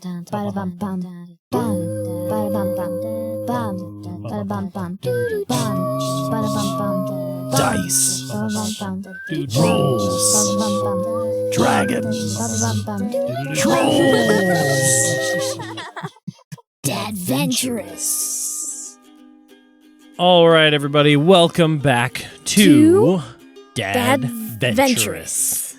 Dice. Rolls. Dragons. Trolls. Dadventurous. All right, everybody, welcome back to Dadventurous.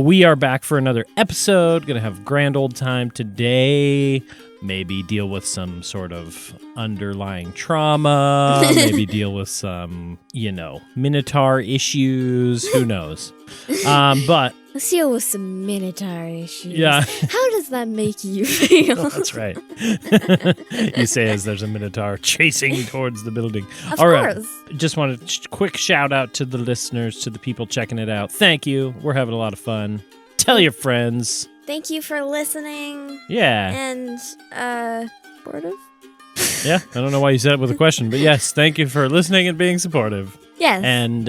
We are back for another episode. Gonna have a grand old time today. Maybe deal with some sort of underlying trauma. Maybe deal with some, Minotaur issues. Who knows? But let's deal with some Minotaur issues. Yeah. How does that make you feel? That's right. You say as there's a Minotaur chasing towards the building. Of All course. right. Just want a quick shout out to the listeners, to the people checking it out. Thank you. We're having a lot of fun. Tell your friends. Thank you for listening. Yeah. And, supportive? Yeah, I don't know why you said it with a question, but yes, thank you for listening and being supportive. Yes. And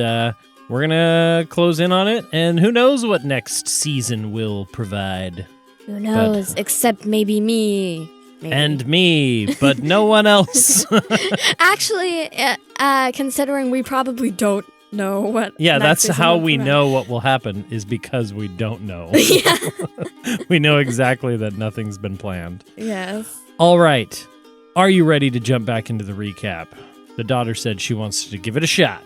we're going to close in on it, and who knows what next season will provide. Who knows? Except maybe me. Maybe. And me, but no one else. Actually, considering we probably don't know what. Yeah, next that's season how will we provide. know what will happen, is because we don't know. Yeah. We know exactly that nothing's been planned. Yes. All right. Are you ready to jump back into the recap? The daughter said she wants to give it a shot.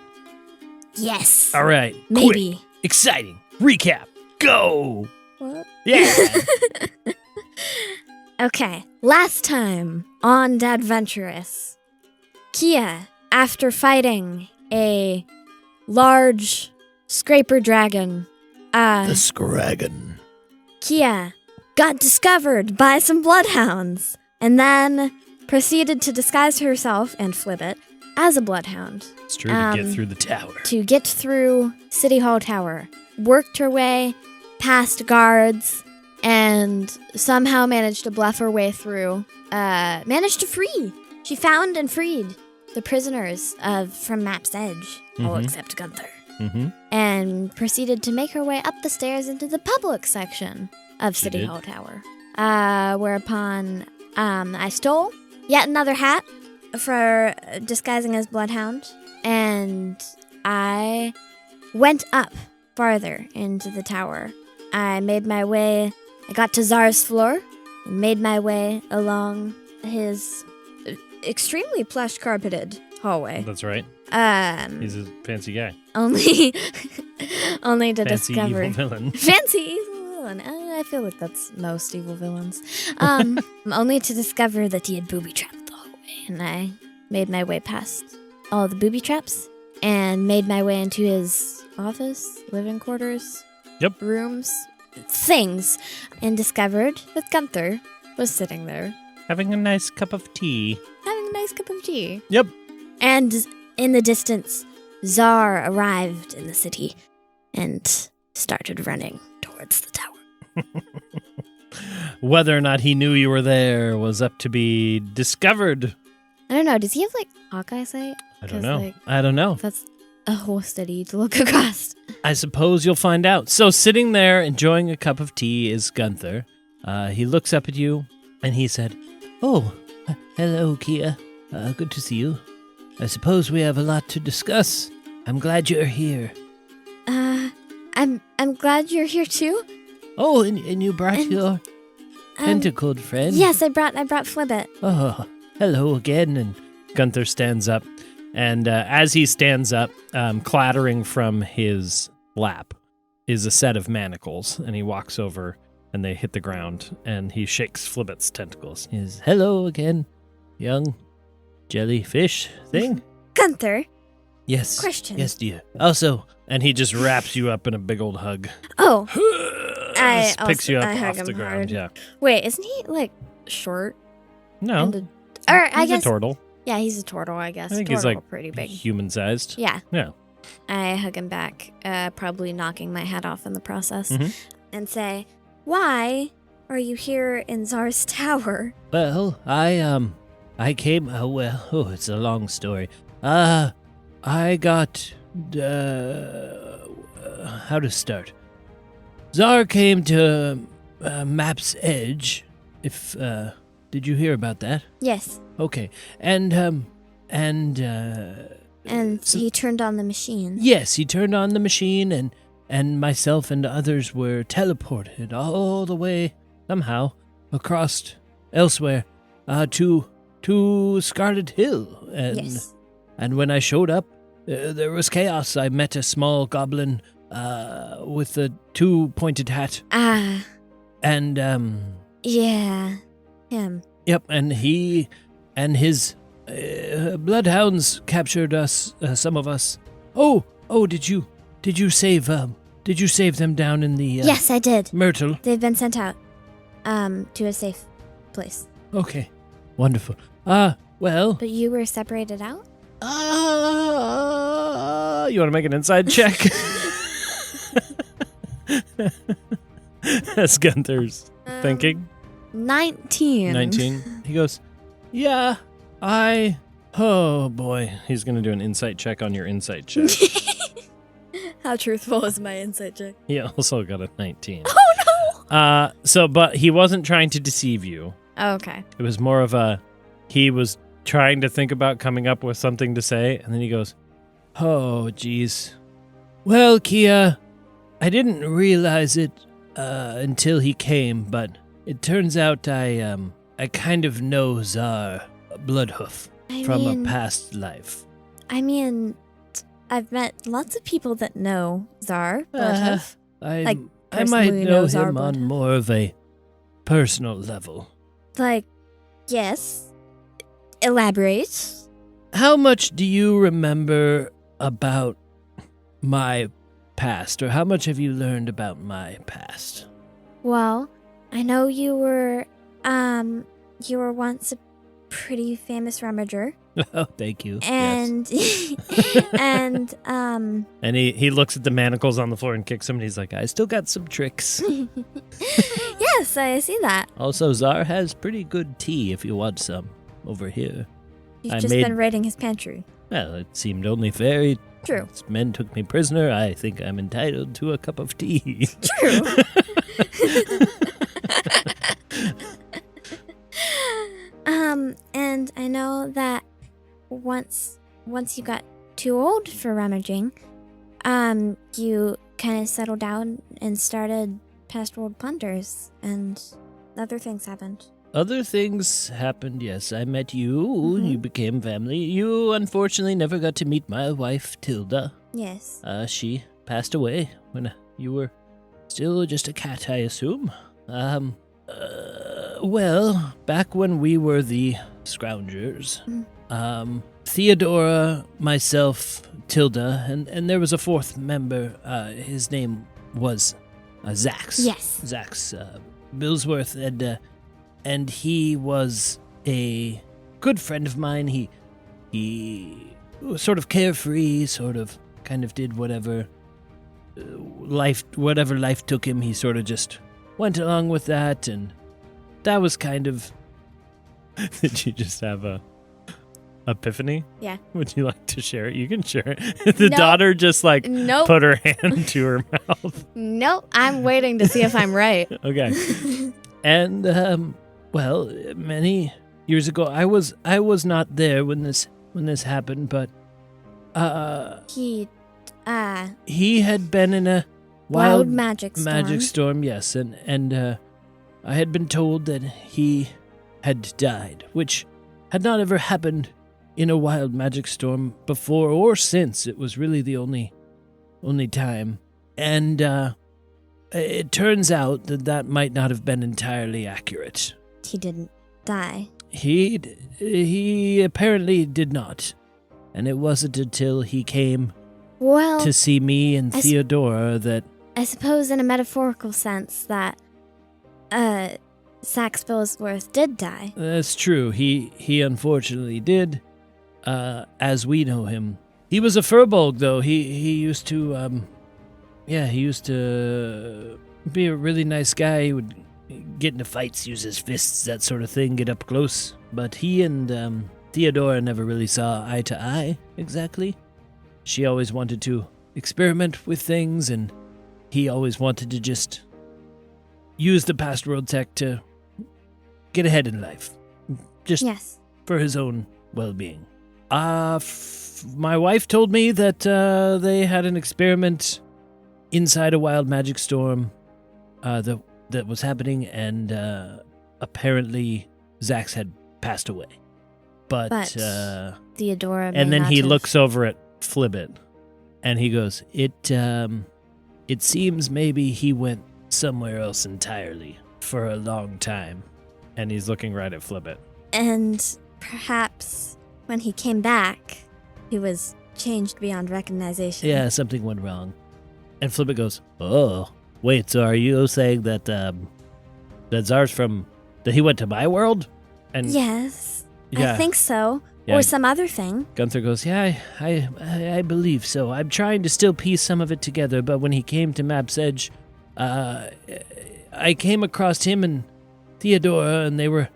Yes. All right. Maybe. Quick, exciting. Recap. Go. What? Yeah. Okay. Last time on Dadventurous, Kia, after fighting a large scraper dragon, The Scragon. Kia got discovered by some bloodhounds and then proceeded to disguise herself and Flibbit as a bloodhound It's true to get through the tower. to get through City Hall Tower. Worked her way past guards and somehow managed to bluff her way through. Managed to free. She found and freed the prisoners from Map's Edge, all except Gunther. Mm-hmm. And proceeded to make her way up the stairs into the public section of City did. Hall Tower. Whereupon I stole yet another hat for disguising as Bloodhound, and I went up farther into the tower. I got to Zarr's floor and made my way along his extremely plush carpeted hallway. That's right. He's a fancy guy. Only to Fancy discover evil villain. fancy evil villain. I feel like that's most evil villains. Only to discover that he had booby trapped the hallway, and I made my way past all the booby traps and made my way into his office, living quarters, rooms, things, and discovered that Gunther was sitting there Having a nice cup of tea. having a nice cup of tea. Yep. And in the distance, Zarr arrived in the city and started running towards the tower. Whether or not he knew you were there was up to be discovered. I don't know. Does he have Hawkeye sight? I don't know. I don't know. That's a whole study to look across. I suppose you'll find out. So sitting there enjoying a cup of tea is Gunther. He looks up at you and he said, "Oh, hello, Kia. Good to see you. I suppose we have a lot to discuss. I'm glad you're here." I'm glad you're here too. Oh, and you brought your tentacled friend? Yes, I brought Flibbit. Oh, hello again. And Gunther stands up. And as he stands up, clattering from his lap is a set of manacles. And he walks over and they hit the ground. And he shakes Flibbit's tentacles. He says, "Hello again, young jellyfish thing." Gunther. Yes. Question. Yes, dear. Also, and he just wraps you up in a big old hug. Oh. Just picks you up I hug off him the ground. hard. Yeah. Wait, isn't he I No. guess. He's a turtle. Yeah, he's a turtle, I guess. I think Turtle, he's pretty big. human-sized. Yeah. Yeah. I hug him back, probably knocking my hat off in the process, Mhm. and say, "Why are you here in Zarr's tower?" Well, I came. It's a long story. I got. How to start? Zarr came to Map's Edge if did you hear about that? Yes. Okay. And so, he turned on the machine. yes, he turned on the machine, and myself and others were teleported all the way somehow across elsewhere to Scarlet Hill. Yes. And when I showed up, there was chaos. I met a small goblin with a two-pointed hat. Ah. And Yeah. Him. yep, and he and his bloodhounds captured us, some of us. Oh, did you save them down in the Yes, I did. Myrtle? They've been sent out to a safe place. Okay. Wonderful. Well, But you were separated out? you want to make an inside check? That's Gunther's thinking. 19. 19. He goes, yeah, oh boy. He's going to do an insight check on your insight check. How truthful was my insight check? He also got a 19. Oh no! But he wasn't trying to deceive you. Oh, okay. It was more of he was trying to think about coming up with something to say, and then he goes, oh, geez. Well, Kia, I didn't realize it until he came, but it turns out I kind of know Zarr Bloodhoof from a past life. I mean, I've met lots of people that know Zarr Bloodhoof. I might personally know Zarr him on Bloodhoof. more of a personal level. Like, yes. Elaborate. How much do you remember about my past, or how much have you learned about my past? Well, I know you were once a pretty famous rummager. Oh, thank you. And and And he looks at the manacles on the floor and kicks them, and he's like, I still got some tricks. yes, I see that. Also, Zarr has pretty good tea if you want some over here. You've I just made- been raiding his pantry. Well, it seemed only fair. True. His men took me prisoner. I think I'm entitled to a cup of tea. True. And I know that once you got too old for rummaging, you kind of settled down and started past world plunders, and other things happened. Other things happened, yes. I met you. Mhm. You became family. You, unfortunately, never got to meet my wife, Tilda. Yes. She passed away when you were still just a cat, I assume. Well, back when we were the Scroungers, Theodora, myself, Tilda, and there was a fourth member. His name was Zax. Yes. Zax Billsworth, and he was a good friend of mine. He was sort of carefree, kind of did whatever life took him. He sort of just went along with that, and that was kind of... Did you just have a epiphany? Yeah. Would you like to share it? You can share it. The Nope. daughter just Nope. put her hand to her mouth. Nope. I'm waiting to see if I'm right. Okay. And well, many years ago, I was not there when this happened, but He had been in a wild magic storm. magic storm, yes, and I had been told that he had died, which had not ever happened in a wild magic storm before or since. It was really the only time, and it turns out that might not have been entirely accurate. He didn't die. He apparently did not, and it wasn't until he came Well, to see me and I s- Theodora that... I suppose in a metaphorical sense that Sax Billsworth did die. That's true. He unfortunately did, as we know him. He was a furbolg, though. He used to, he used to be a really nice guy. He would get into fights, use his fists, that sort of thing, get up close. But he and Theodora never really saw eye to eye, exactly. She always wanted to experiment with things, and he always wanted to just use the past world tech to get ahead in life. Just Yes. for his own well-being. My wife told me that they had an experiment inside a wild magic storm that was happening, and apparently Zax had passed away. But Theodora may and then not he have- looks over at Flibbit, and he goes, It seems maybe he went somewhere else entirely for a long time. And he's looking right at Flibbit. And perhaps when he came back, he was changed beyond recognition. Yeah, something went wrong. And Flibbit goes, oh, wait, so are you saying that that Zar's that he went to my world? And Yes. yeah, I think so. Yeah. Or some other thing. Gunther goes, yeah, I believe so. I'm trying to still piece some of it together, but when he came to Map's Edge, I came across him and Theodora, and they were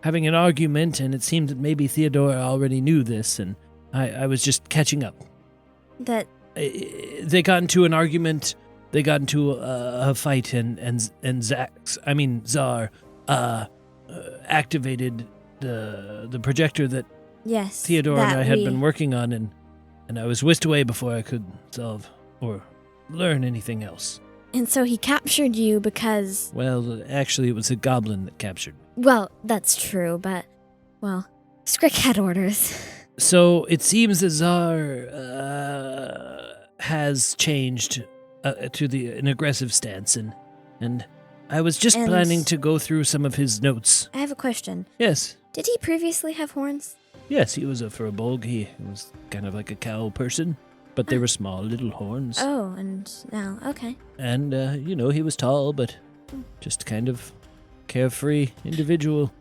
having an argument, and it seemed that maybe Theodora already knew this, and I was just catching up. That They got into an argument, they got into a fight, and Zarr activated the projector that yes. Theodora that and I had we- been working on, and I was whisked away before I could solve or learn anything else. And so he captured you because, Well, actually, it was a goblin that captured me. well, that's true, but, well, Skrick had orders. So it seems that Zarr has changed to an aggressive stance, and I was just And- planning to go through some of his notes. I have a question. Yes, Did he previously have horns? yes, he was a furbolg. He was kind of like a cow person, but they were small little horns. Oh, and now, okay. And, he was tall, but just kind of carefree individual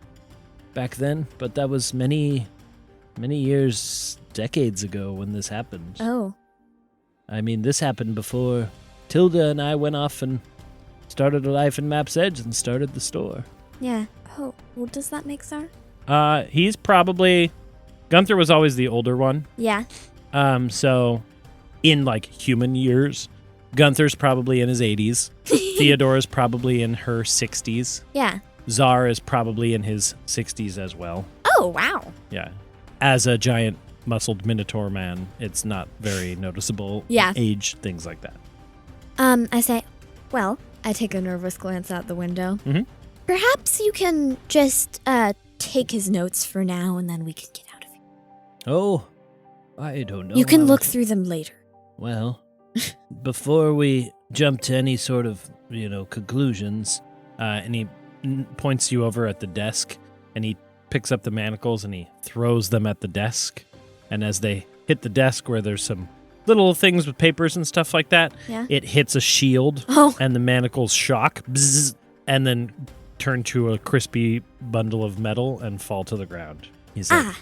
back then. But that was many years, decades ago when this happened. Oh, I mean, this happened before Tilda and I went off and started a life in Map's Edge and started the store. yeah. Oh, well, does that make Zarr? He's probably... Gunther was always the older one. Yeah. So in, like, human years, Gunther's probably in his 80s. Theodora's probably in her 60s. Yeah. Zarr is probably in his 60s as well. Oh, wow. Yeah. As a giant muscled Minotaur man, it's not very noticeable. Yeah. Age, things like that. I say, well, I take a nervous glance out the window. Mhm. Perhaps you can just, take his notes for now, and then we can get out of here. Oh, I don't know. You can how- look through them later. Well, before we jump to any sort of, conclusions, and he points you over at the desk, and he picks up the manacles and he throws them at the desk. And as they hit the desk where there's some little things with papers and stuff like that, Yeah. it hits a shield, Oh. and the manacles shock, bzzz, and then turn to a crispy bundle of metal and fall to the ground. He's like,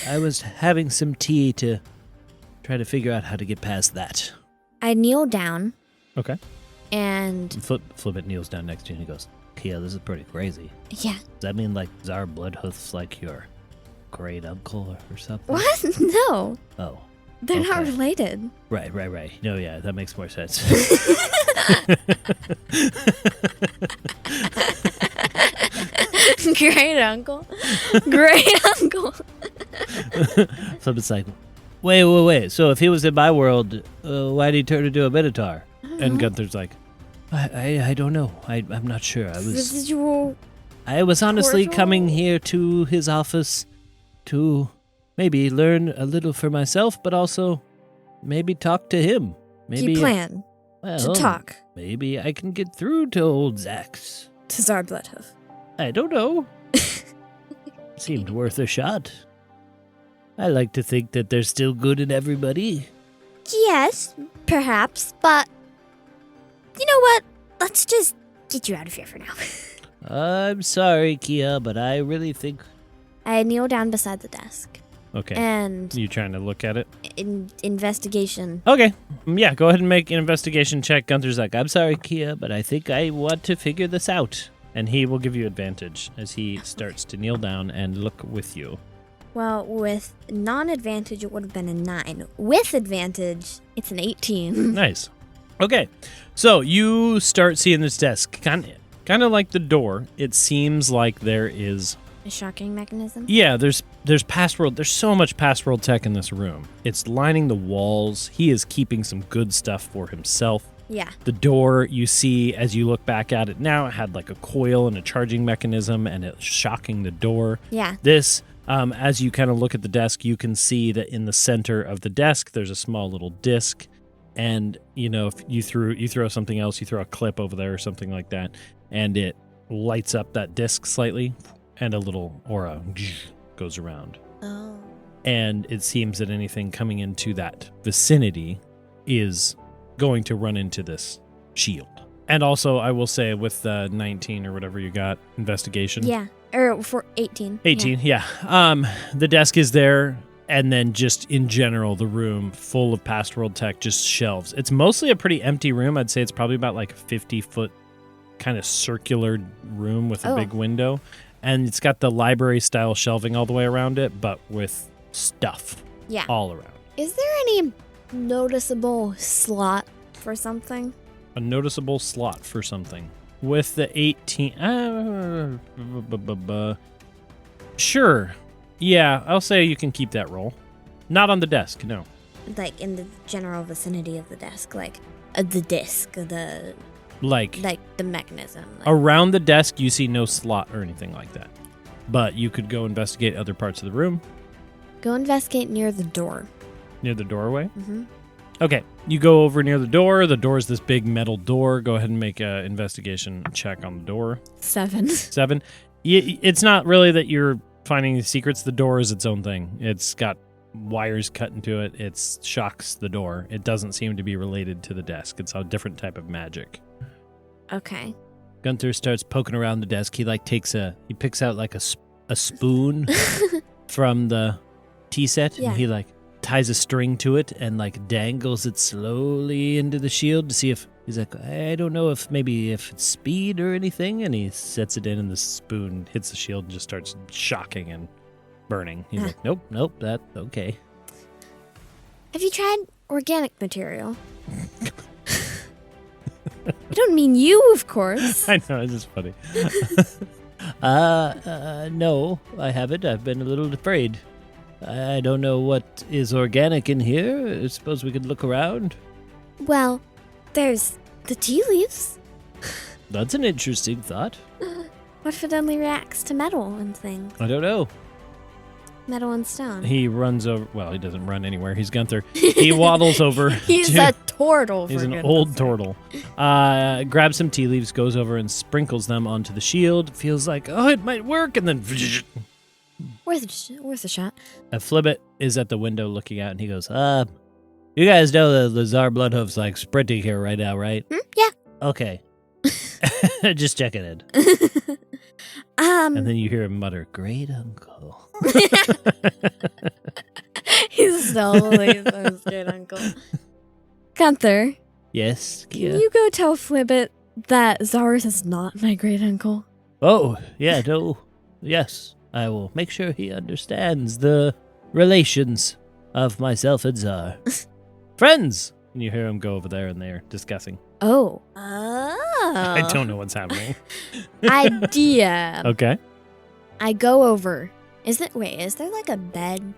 I was having some tea to try to figure out how to get past that. I kneel down, Okay. and, Flibbit kneels down next to you and he goes, Kia, this is pretty crazy. yeah. Does that mean, like, Zarr Bloodhoof's like your great uncle or something? What? No. Oh, They're not Okay. related. right. No, yeah, that makes more sense. Great uncle. Great uncle. Flibbit's like, wait. So if he was in my world, why did he turn into a Minotaur? And Gunther's like, I don't know. I'm not sure. Residual. I was honestly Cordial? coming here to his office to maybe learn a little for myself, but also maybe talk to him. Maybe You plan well, to talk Maybe I can get through to old Zax. to Zarr Bloodhoof. I don't know. Seemed worth a shot. I like to think that there's still good in everybody. Yes, perhaps, but you know what? Let's just get you out of here for now. I'm sorry, Kia, but I really think... I kneel down beside the desk Okay. and You trying to look at it? investigation. Okay. Yeah, go ahead and make an investigation check. Gunther's like, I'm sorry, Kia, but I think I want to figure this out. And he will give you advantage as he starts to kneel down and look with you. Well, with non-advantage, it would have been a 9. With advantage, it's an 18. Nice. Okay. So you start seeing this desk. kind of like the door, it seems like there is... A shocking mechanism? Yeah, there's past world. There's so much past world tech in this room. It's lining the walls. He is keeping some good stuff for himself. Yeah. The door, you see, as you look back at it now, it had like a coil and a charging mechanism, and it's shocking the door. Yeah. This, as you kind of look at the desk, you can see that in the center of the desk, there's a small little disc. And, if you throw something else, you throw a clip over there or something like that, and it lights up that disc slightly. And a little aura goes around. Oh. And it seems that anything coming into that vicinity is going to run into this shield. And also, I will say, with 19 or whatever you got, investigation. Yeah. Or for 18. 18, yeah. The desk is there, and then just in general, the room full of past world tech, just shelves. It's mostly a pretty empty room. I'd say it's probably about like a 50-foot kind of circular room with a big window. And it's got the library-style shelving all the way around it, but with stuff all around. Is there any noticeable slot for something? A noticeable slot for something. With the 18... Sure. Yeah, I'll say you can keep that roll. Not on the desk, no. Like in the general vicinity of the desk, like the disc, the... Like the mechanism. Around the desk, you see no slot or anything like that. But you could go investigate other parts of the room. Go investigate near the door. Near the doorway? Mm-hmm. Okay, you go over near the door. The door is this big metal door. Go ahead and make an investigation check on the door. 7. 7. It's not really that you're finding the secrets. The door is its own thing. It's got wires cut into it. It shocks the door. It doesn't seem to be related to the desk. It's a different type of magic. Okay. Gunther starts poking around the desk. He picks out like a spoon from the tea set, and he like ties a string to it and like dangles it slowly into the shield to see if he's like, I don't know if it's speed or anything, and he sets it in, and the spoon hits the shield and just starts shocking and burning. He's like, nope, that's okay. Have you tried organic material? I don't mean you, of course. I know, it's just funny. No, I haven't. I've been a little afraid. I don't know what is organic in here. I suppose we could look around. Well, there's the tea leaves. That's an interesting thought. What if it only reacts to metal and things? I don't know. Metal and stone. He runs over. Well, he doesn't run anywhere. He's Gunther. He waddles over. He's a turtle. He's an old turtle. Grabs some tea leaves, goes over and sprinkles them onto the shield. Feels like, it might work, and then Worth a shot. Flibbit is at the window looking out, and he goes, you guys know that the Zarr Bloodhoof's like sprinting here right now, right? Yeah. Okay. Just checking in. And then you hear him mutter, "Great uncle." He's totally his great uncle. Gunther. Yes, Kia? Can you go tell Flibbit that Zarr is not my great uncle? Oh, yeah, no. Yes, I will make sure he understands the relations of myself and Zarr. Friends! And you hear him go over there, and they're discussing. Oh. I don't know what's happening. Idea. Okay. I go over. Is there like a bed?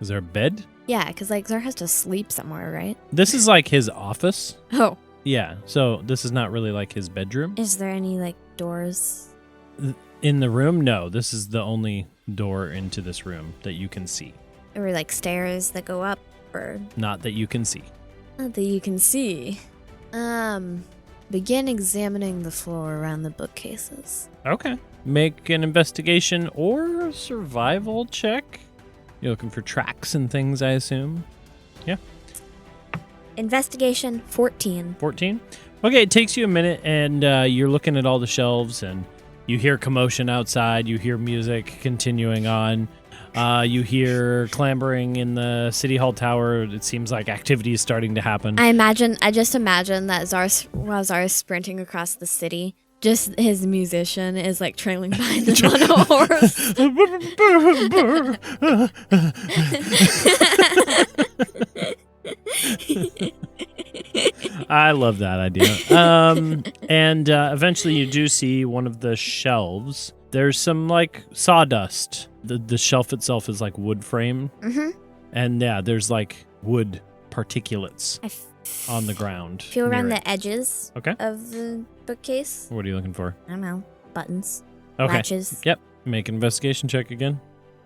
Is there a bed? Yeah, because like Zarr has to sleep somewhere, right? This is like his office. Oh. Yeah, so this is not really like his bedroom. Is there any like doors? In the room? No, this is the only door into this room that you can see. Or like stairs that go up, or? Not that you can see. Not that you can see. Begin examining the floor around the bookcases. Okay. Make an investigation or survival check. You're looking for tracks and things, I assume. Yeah. Investigation 14. 14? Okay, it takes you a minute, and you're looking at all the shelves, and you hear commotion outside. You hear music continuing on. You hear clambering in the City Hall tower. It seems like activity is starting to happen. I just imagine that while Zarr is sprinting across the city, just his musician is like trailing behind him on a horse. I love that idea. And eventually you do see one of the shelves. There's some like sawdust. The shelf itself is like wood frame. Mm-hmm. And yeah, there's like wood particulates on the ground. Feel around near the edges Okay. of the bookcase. What are you looking for? I don't know. Buttons. Okay. Latches. Yep. Make an investigation check again.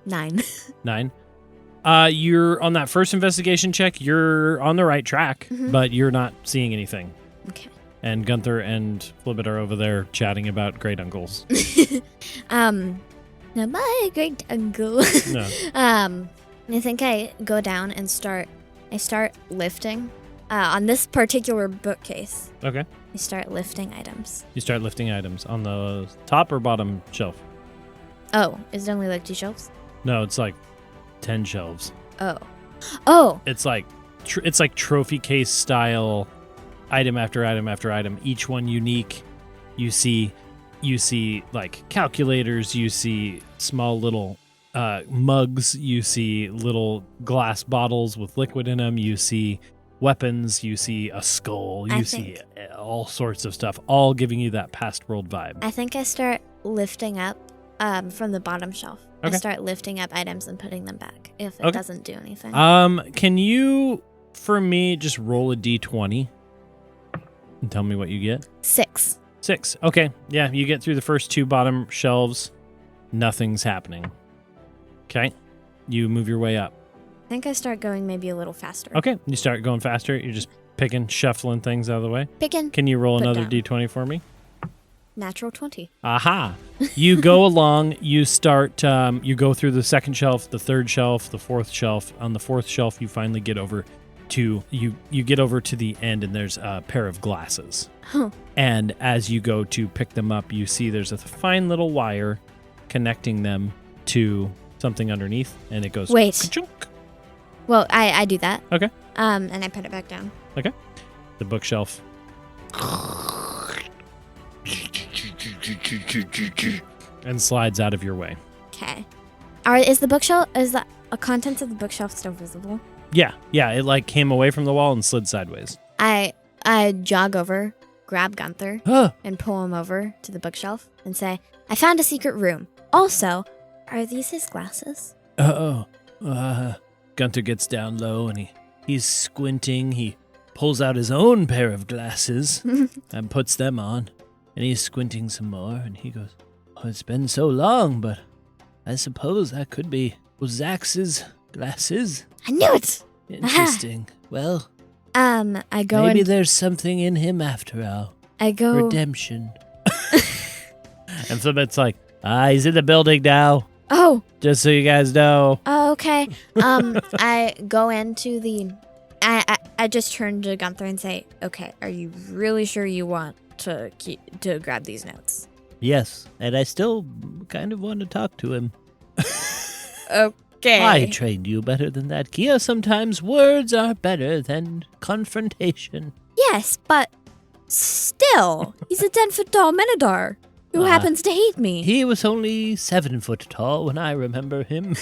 9. 9. You're on that first investigation check. You're on the right track, but you're not seeing anything. Okay. And Gunther and Flibbit are over there chatting about great uncles. Now my great uncle. No. I think I go down and start lifting on this particular bookcase. Okay. I start lifting items. You start lifting items on the top or bottom shelf. Oh, is it only like 2 shelves? No, it's like 10 shelves. Oh. It's like trophy case style, item after item after item, each one unique. You see like calculators, you see small little mugs, you see little glass bottles with liquid in them, you see weapons, you see a skull, you see all sorts of stuff, all giving you that past world vibe. I think I start lifting up from the bottom shelf. Okay. I start lifting up items and putting them back if it doesn't do anything. Can you, for me, just roll a d20 and tell me what you get? 6. 6. Okay. Yeah, you get through the first 2 bottom shelves. Nothing's happening. Okay. You move your way up. I think I start going maybe a little faster. Okay. You start going faster. You're just picking, shuffling things out of the way. Picking. Can you roll Put another down. d20 for me? Natural 20. Aha. You go along. You start, you go through the second shelf, the third shelf, the fourth shelf. On the fourth shelf, you finally get over to, you get over to the end, and there's a pair of glasses. Huh. And as you go to pick them up, you see there's a fine little wire connecting them to something underneath, and it goes Wait. ka-chunk. Well, I do that. Okay. And I put it back down. Okay. The bookshelf and slides out of your way. Okay. Is the contents of the bookshelf still visible? Yeah, it like came away from the wall and slid sideways. I jog over, grab Gunther, and pull him over to the bookshelf and say, I found a secret room. Also, are these his glasses? Gunther gets down low and he's squinting. He pulls out his own pair of glasses and puts them on. And he's squinting some more and he goes, oh, it's been so long, but I suppose that could be Zach's glasses. I knew it! Interesting. Well, I go maybe there's something in him after all. I go... Redemption. And Flibbit's like, he's in the building now. Oh. Just so you guys know. Oh, okay. I go into the... I just turn to Gunther and say, okay, are you really sure you want to grab these notes? Yes, and I still kind of want to talk to him. Okay. I trained you better than that, Kia. Sometimes words are better than confrontation. Yes, but still, he's a 10-foot tall Minotaur who happens to hate me. He was only 7 foot tall when I remember him.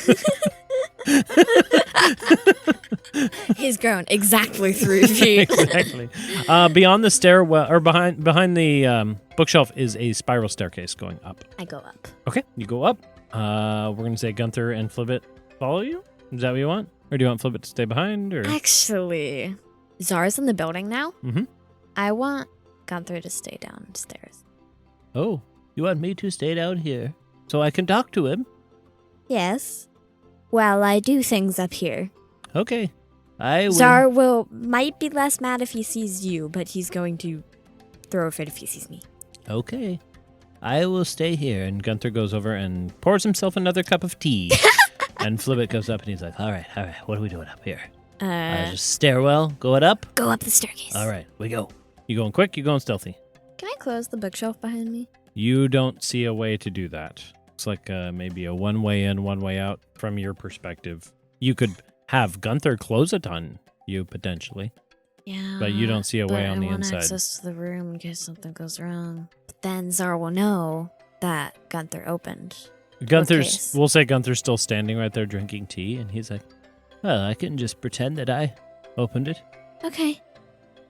He's grown exactly 3 feet. Exactly. Beyond the stairwell, or behind the bookshelf, is a spiral staircase going up. I go up. Okay, you go up. We're going to say Gunther and Flibbit follow you? Is that what you want? Or do you want Flibbit to stay behind? Or Actually, Zar's in the building now. Mm-hmm. I want Gunther to stay downstairs. Oh, you want me to stay down here so I can talk to him? Yes. Well, I do things up here. Okay. I will. Zarr might be less mad if he sees you, but he's going to throw a fit if he sees me. Okay. I will stay here. And Gunther goes over and pours himself another cup of tea. And Flibbit goes up and he's like, all right, what are we doing up here? Just stairwell, going up? Go up the staircase. All right, we go. You going quick, you going stealthy? Can I close the bookshelf behind me? You don't see a way to do that. It's like maybe a one way in, one way out from your perspective. You could have Gunther close it on you, potentially. Yeah. But you don't see a way on the I want inside. access to the room in case something goes wrong. But then Zarr will know that Gunther opened. We'll say Gunther's still standing right there drinking tea, and he's like, well, I can just pretend that I opened it. Okay.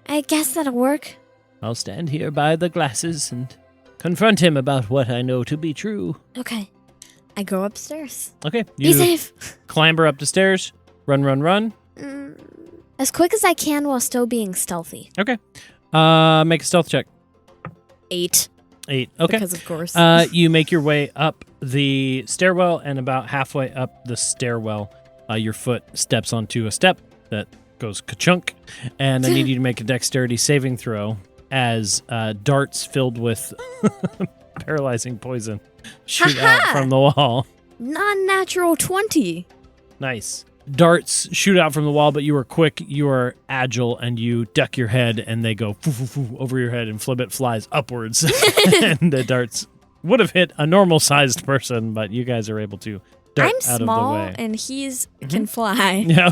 I guess that'll work. I'll stand here by the glasses and confront him about what I know to be true. Okay. I go upstairs. Okay. Be You safe. clamber up the stairs. Run. As quick as I can while still being stealthy. Okay. Make a stealth check. 8. 8. Okay. Because of course. You make your way up the stairwell, and about halfway up the stairwell, your foot steps onto a step that goes ka-chunk, and I need you to make a dexterity saving throw as darts filled with paralyzing poison shoot out from the wall. Non-natural 20. Nice. Darts shoot out from the wall, but you are quick, you are agile, and you duck your head, and they go over your head, and Flibbit flies upwards. And the darts would have hit a normal-sized person, but you guys are able to dart out small, of the way. and he's can fly. Yeah.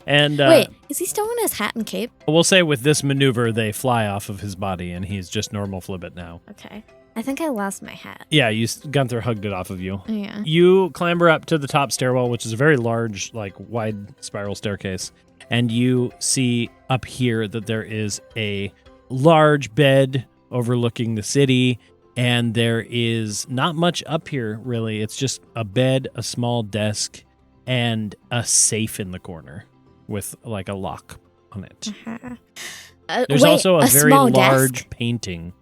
And wait, is he still in his hat and cape? we'll say with this maneuver, they fly off of his body, and he's just normal Flibbit now. Okay. I think I lost my hat. Yeah, Gunther hugged it off of you. Yeah. You clamber up to the top stairwell, which is a very large, wide spiral staircase. And you see up here that there is a large bed overlooking the city. And there is not much up here, really. It's just a bed, a small desk, and a safe in the corner with, a lock on it. There's also a very large desk? painting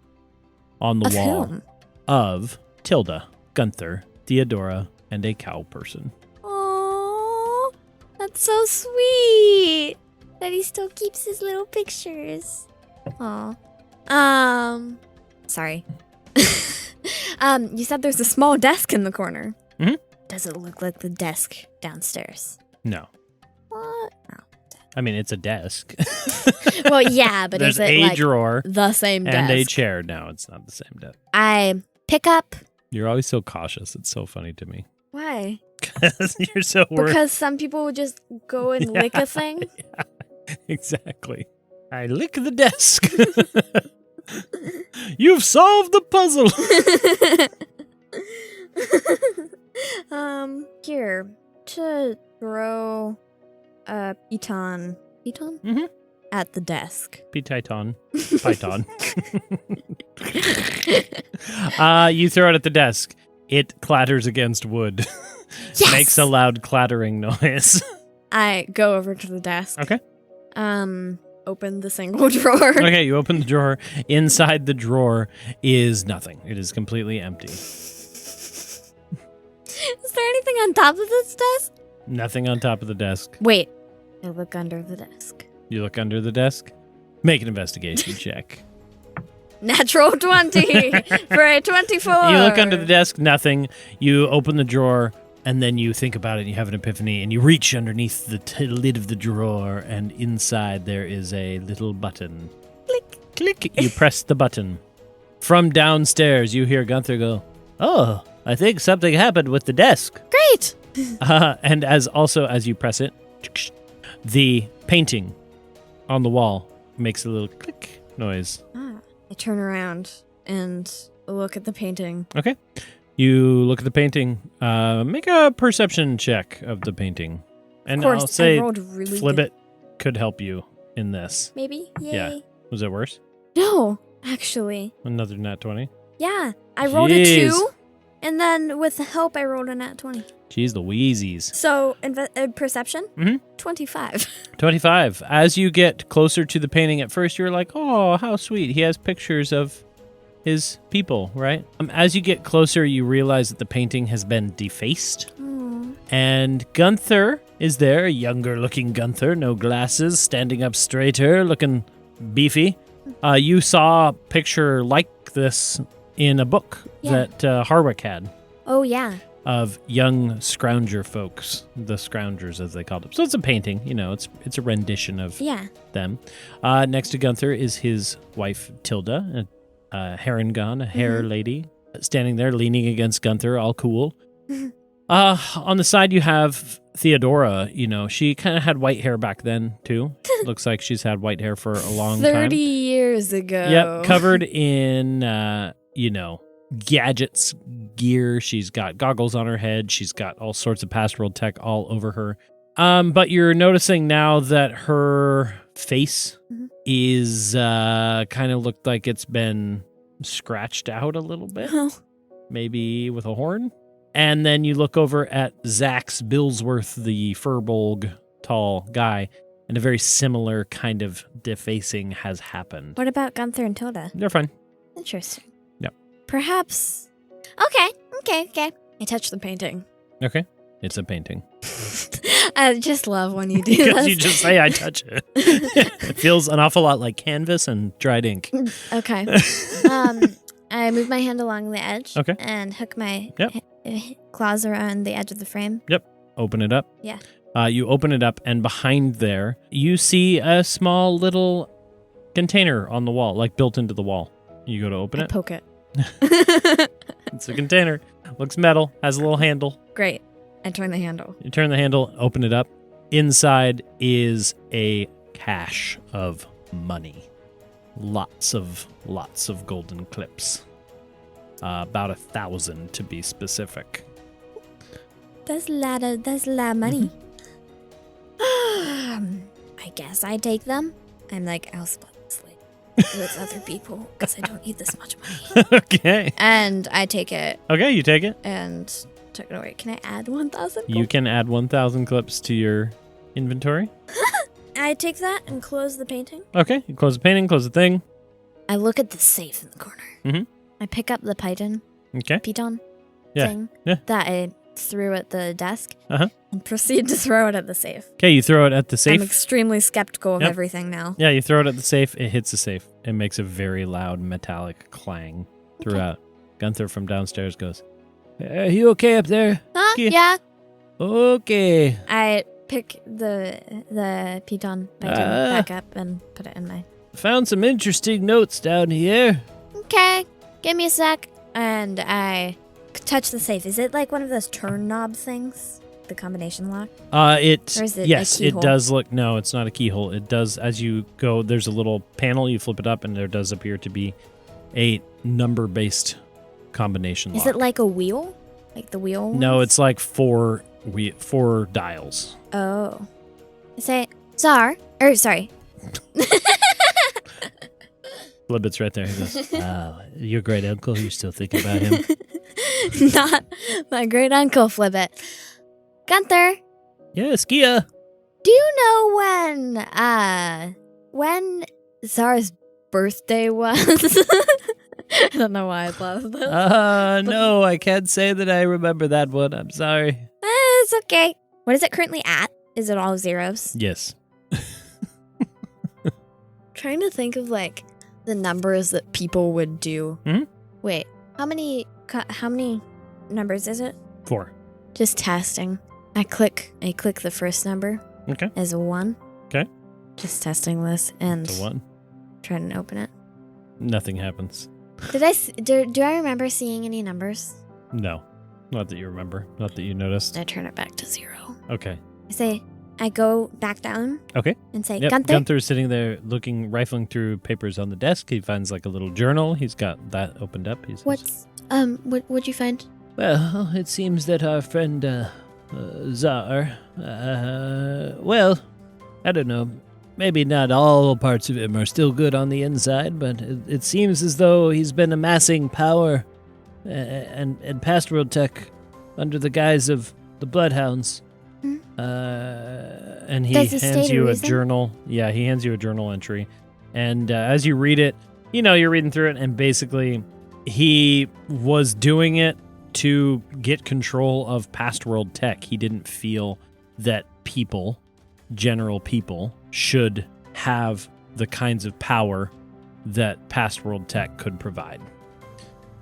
on the Of wall whom? of Tilda, Gunther, Theodora, and a cow person. Oh, that's so sweet that he still keeps his little pictures. Aw. Sorry. You said there's a small desk in the corner. Mm-hmm. Does it look like the desk downstairs? No. What? No. I mean, it's a desk. Well, yeah, but There's is it a drawer the same desk? and a chair. No, it's not the same desk. I pick up. You're always so cautious. It's so funny to me. Why? Because you're so worried. Because some people would just go and lick a thing. Yeah, exactly. I lick the desk. You've solved the puzzle. Here to throw a piton. Piton? Mm-hmm. At the desk. Python. You throw it at the desk. It clatters against wood. Yes! Makes a loud clattering noise. I go over to the desk. Okay. Open the single drawer. Okay, you open the drawer. Inside the drawer is nothing. It is completely empty. Is there anything on top of this desk? Nothing on top of the desk. Wait. I look under the desk. You look under the desk. Make an investigation check. Natural 20 for a 24. You look under the desk, nothing. You open the drawer, and then you think about it, and you have an epiphany, and you reach underneath the lid of the drawer, and inside there is a little button. Click. Click. You press the button. From downstairs, you hear Gunther go, "Oh, I think something happened with the desk." Great. And as you press it, the painting on the wall makes a little click noise. I turn around and look at the painting. Okay. You look at the painting. Make a perception check of the painting. And of course, I'll say I rolled really Flibbit good. could help you in this. Maybe? Yay. Yeah. Was it worse? No, actually. Another nat 20? Yeah. I rolled a 2, and then with the help, I rolled a nat 20. Jeez Louises. So, perception? Mm-hmm. 25. 25. As you get closer to the painting, at first you're like, oh, how sweet. He has pictures of his people, right? As you get closer, you realize that the painting has been defaced. And Gunther is there, a younger-looking Gunther, no glasses, standing up straighter, looking beefy. You saw a picture like this in a book that Harwick had. Oh, yeah. Of young scrounger folks, the scroungers as they called them. So it's a painting, it's a rendition of them. Next to Gunther is his wife, Tilda, a Harengon, a hair lady, standing there leaning against Gunther, all cool. On the side you have Theodora, she kind of had white hair back then, too. Looks like she's had white hair for a long 30 years ago. Yep, covered in, gadgets, gear. She's got goggles on her head. She's got all sorts of pastoral tech all over her. But you're noticing now that her face Mhm. is kind of looked like it's been scratched out a little bit, Oh. maybe with a horn. And then you look over at Zax Billsworth, the Furbolg tall guy, and a very similar kind of defacing has happened. What about Gunther and Tilda? They're fine. Interesting. Yep. Perhaps. Okay. I touch the painting. Okay. It's a painting. I just love when you do Because this. you just say, I touch it. It feels an awful lot like canvas and dried ink. Okay. I move my hand along the edge. Okay. And hook my Yep. claws around the edge of the frame. Open it up. Yeah. You open it up, and behind there, you see a small little container on the wall, like built into the wall. You go to open I it. poke it. It's a container. Looks metal. Has a little handle. Great. I turn the handle. You turn the handle, open it up. Inside is a cache of money. Lots of golden clips. About 1,000 to be specific. That's a lot of money. I guess I take them. I'm like, I'll split this with other people because I don't need this much money. Okay. And I take it Okay, you take it. and tuck it away. Can I add 1,000? You can add 1,000 clips to your inventory. I take that and close the painting. Okay, you close the painting, close the thing. I look at the safe in the corner. Mhm. I pick up the piton Okay. Yeah, thing yeah. that I threw at the desk Uh-huh. and proceed to throw it at the safe. Okay, you throw it at the safe. I'm extremely skeptical of Yep. everything now. Yeah, you throw it at the safe. It hits the safe. It makes a very loud metallic clang throughout. Gunther from downstairs goes, "Are you okay up there?" Huh? Yeah. Yeah. Okay. I pick the piton back up and put it in my... Found some interesting notes down here. Okay, give me a sec. And I touch the safe. Is it like one of those turn knob things? The combination lock? Or is it a Yes, it keyhole? does look. No, it's not a keyhole. It does, as you go, there's a little panel. You flip it up, and there does appear to be a number-based combination lock. Is it like a wheel? Like the wheel No, ones? it's like four dials. Oh. I say, Zarr. Sorry. Flibbit's right there. He goes, "Wow, your great uncle. You're still thinking about him." Not my great uncle Flibbit. Gunther, Yeah, Skia. do you know when Zar's birthday was? I don't know why I thought of this. No, I can't say that I remember that one. I'm sorry. It's okay. What is it currently at? Is it all zeros? Yes. Trying to think of like the numbers that people would do. Mhm. Wait, how many numbers is it? 4. Just testing. I click the first number. Okay. As a 1. Okay. Just testing this and It's a 1. trying to open it. Nothing happens. Do I remember seeing any numbers? No. Not that you remember. Not that you noticed. I turn it back to 0. Okay. I go back down. Okay. And say, Yep. Gunther. Gunther's sitting there rifling through papers on the desk. He finds like a little journal. He's got that opened up. He says, What'd you find? "Well, it seems that our friend Zarr, well, I don't know. Maybe not all parts of him are still good on the inside, but it seems as though he's been amassing power and pastoral tech under the guise of the Bloodhounds." Hmm. And he Does he hands state a you a reason? journal. Yeah, he hands you a journal entry. And as you read it, you're reading through it, and basically he was doing it to get control of past world tech. He didn't feel that general people, should have the kinds of power that past world tech could provide.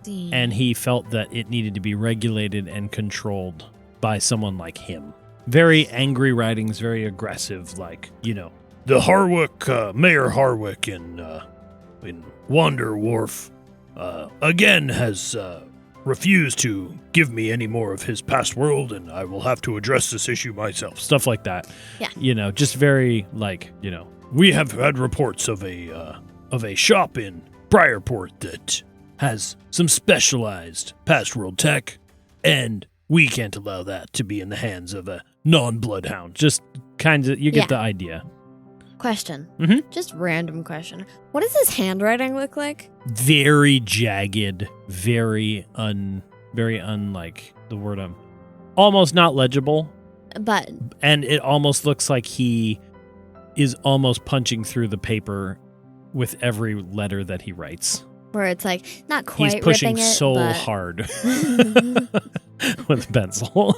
And he felt that it needed to be regulated and controlled by someone like him. Very angry writings, very aggressive, like, the Harwick, Mayor Harwick in Wander Wharf, again has refused to give me any more of his past world, and I will have to address this issue myself. Stuff like that. Yeah. Just very, we have had reports of a shop in Briarport that has some specialized past world tech, and we can't allow that to be in the hands of a non-bloodhound. Just kind of, you get the idea. Question. Mhm. Just random question. What does his handwriting look like? Very jagged, very unlike the word almost not legible. But And it almost looks like he is almost punching through the paper with every letter that he writes. where it's like not quite He's pushing ripping it, so but hard with a pencil.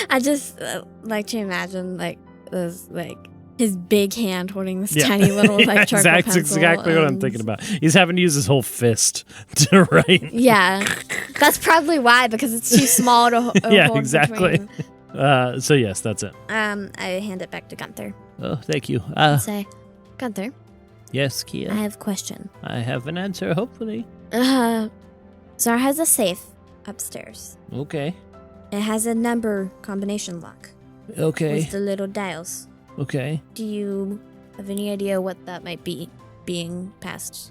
I just like to imagine like this, like his big hand holding this tiny little like charcoal That's pencil. exactly what I'm thinking about. He's having to use his whole fist to write. Yeah, that's probably why, because it's too small to hold. Yeah, exactly. So yes, that's it. I hand it back to Gunther. Oh, thank you. And say, Gunther, Yes, Kia. I have a question. I have an answer, hopefully. Zarr has a safe upstairs. Okay. It has a number combination lock Okay. with the little dials. Okay. Do you have any idea what that might be being passed?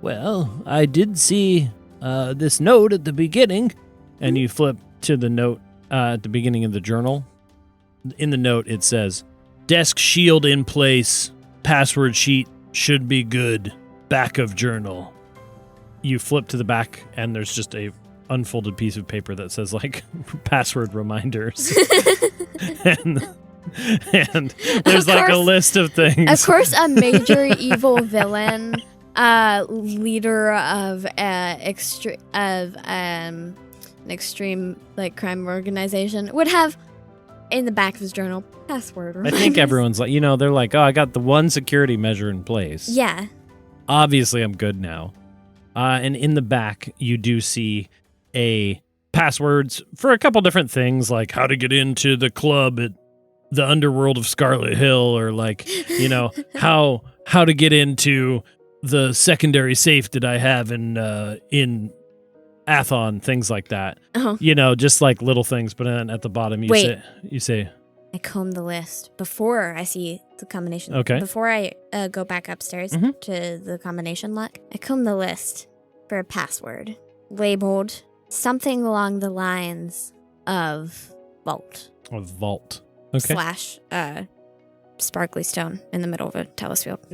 Well, I did see this note at the beginning, and you flip to the note at the beginning of the journal. In the note, it says, "Desk shield in place. Password sheet should be good. Back of journal." You flip to the back, and there's just a unfolded piece of paper that says, like, password reminders. and there's like a list of things. Of course, a major evil villain, leader of an extreme like crime organization would have in the back of his journal password reminders. I think everyone's like, they're like, oh, I got the one security measure in place. Yeah. Obviously, I'm good now. And in the back, you do see passwords for a couple different things, like how to get into the club at the underworld of Scarlet Hill, or like, how to get into the secondary safe that I have in Athon, things like that. Uh-huh. Just like little things, but then at the bottom you say I comb the list before I see the combination. Okay. Before I go back upstairs to the combination lock, I comb the list for a password labeled something along the lines of vault. a vault. Okay. / sparkly stone in the middle of a telescope.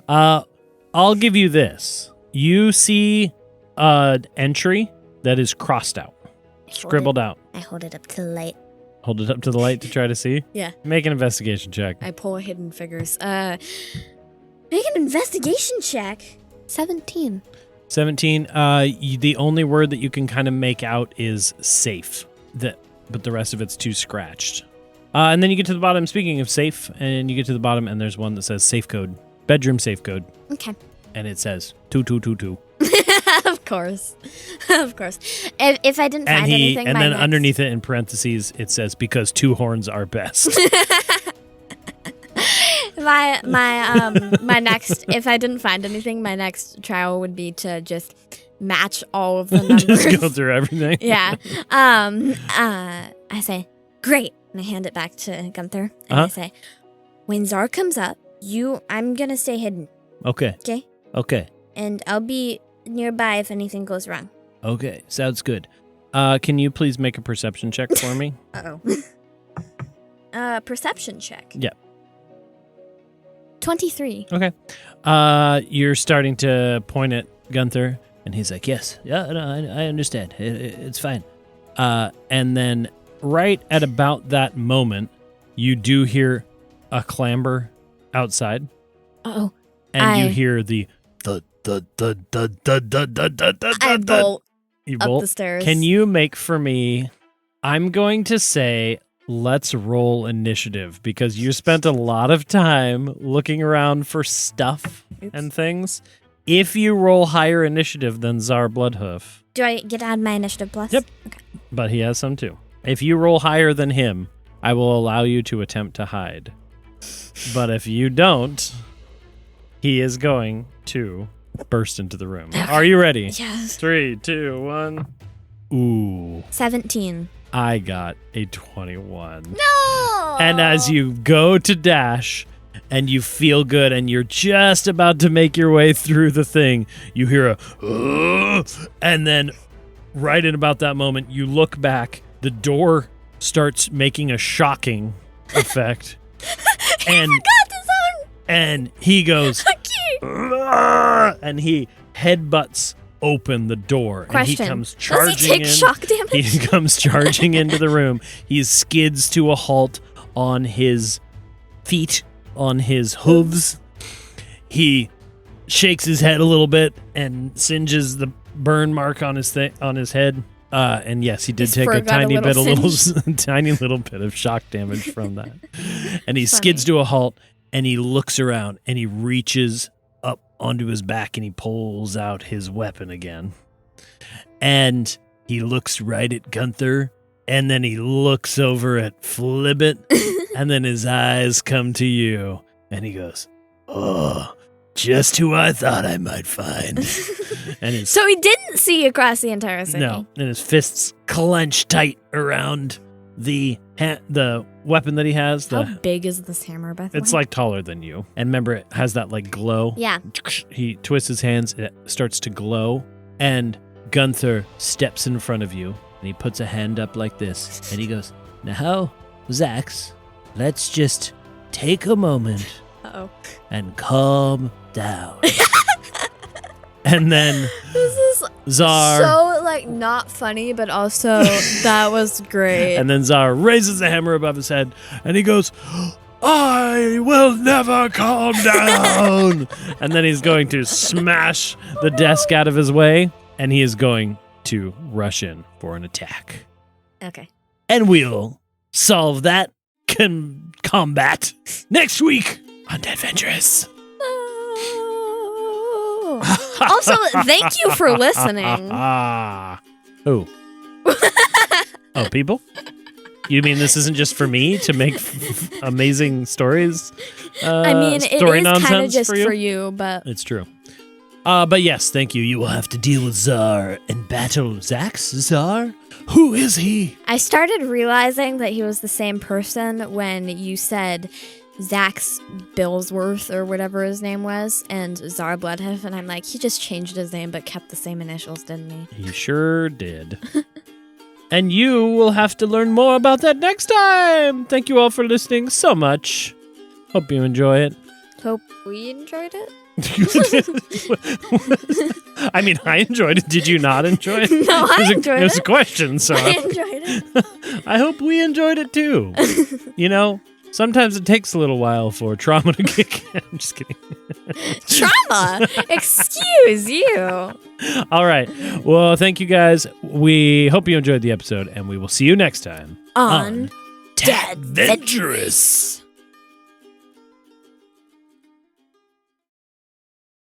I'll give you this. You see an entry that is crossed out, scribbled out. I hold it up to the light. Hold it up to the light to try to see? Yeah. Make an investigation check. I pull hidden figures. Make an investigation check. 17. 17. The only word that you can kind of make out is safe. But the rest of it's too scratched. And then you get to the bottom, speaking of safe, and you get to the bottom, and there's one that says safe code. Bedroom safe code. Okay. And it says 2222. Of course. Of course. If I didn't find anything, and then underneath it in parentheses, it says, because 2 horns are best. my next, if I didn't find anything, my next trial would be to just match all of the numbers. Just go through everything. Yeah. I say, great. And I hand it back to Gunther. And I say, when Zarr comes up, I'm going to stay hidden. Okay. Okay? Okay. And I'll be nearby if anything goes wrong. Okay. Sounds good. Can you please make a perception check for me? Uh-oh. Perception check. Yeah. 23. Okay. You're starting to point at Gunther, and he's like, yes. Yeah, no, I understand. It's fine. And then right at about that moment, you do hear a clamber outside. Uh-oh. And you hear the I bolt you up bolt the stairs. Can you make for me, I'm going to say, let's roll initiative, because you spent a lot of time looking around for stuff and things. If you roll higher initiative than Zarr Bloodhoof. Do I get to add my initiative plus? Yep. Okay. But he has some too. If you roll higher than him, I will allow you to attempt to hide. But if you don't, he is going to burst into the room. Are you ready? Yes. 3, 2, 1. Ooh. 17. I got a 21. No! And as you go to dash and you feel good and you're just about to make your way through the thing, you hear a and then right in about that moment, you look back, the door starts making a shocking effect. I forgot the sound. And he goes, "Argh!" and he headbutts open the door. Question. And he comes charging Does he take in. shock damage? He comes charging into the room. He skids to a halt on his feet, on his hooves. He shakes his head a little bit and singes the burn mark on his head. And yes, he did take a tiny little bit of shock damage from that. And he skids to a halt and he looks around and he reaches up onto his back and he pulls out his weapon again. And he looks right at Gunther and then he looks over at Flibbit and then his eyes come to you and he goes, "Oh, just who I thought I might find." And so he didn't see across the entire city. No, and his fists clench tight around the weapon that he has. How big is this hammer, by the way? It's like taller than you. And remember, it has that like glow. Yeah. He twists his hands, it starts to glow, and Gunther steps in front of you, and he puts a hand up like this, and he goes, "Now, Zax, let's just take a moment and calm down." And then this is Zarr, so like not funny, but also that was great. And then Zarr raises the hammer above his head and he goes, "I will never calm down." And then he's going to smash the desk out of his way and he is going to rush in for an attack. Okay. And we'll solve that combat next week on Deadventurous. Also, thank you for listening. Who? Oh, people? You mean this isn't just for me to make amazing stories? I mean, it story is kind of nonsense just for for you, but... It's true. But yes, thank you. You will have to deal with Zarr and battle Zax. Zarr? Who is he? I started realizing that he was the same person when you said Zax Billsworth or whatever his name was, and Zarr Bloodhoof, and I'm like, he just changed his name but kept the same initials, didn't he? He sure did. And you will have to learn more about that next time. Thank you all for listening so much. Hope you enjoy it. Hope we enjoyed it. I mean, I enjoyed it. Did you not enjoy it? No, I enjoyed it. It was a question, so I enjoyed it. I hope we enjoyed it too. You know, sometimes it takes a little while for trauma to kick in. I'm just kidding. Trauma? Excuse you. All right. Well, thank you guys. We hope you enjoyed the episode, and we will see you next time on Deadventurous.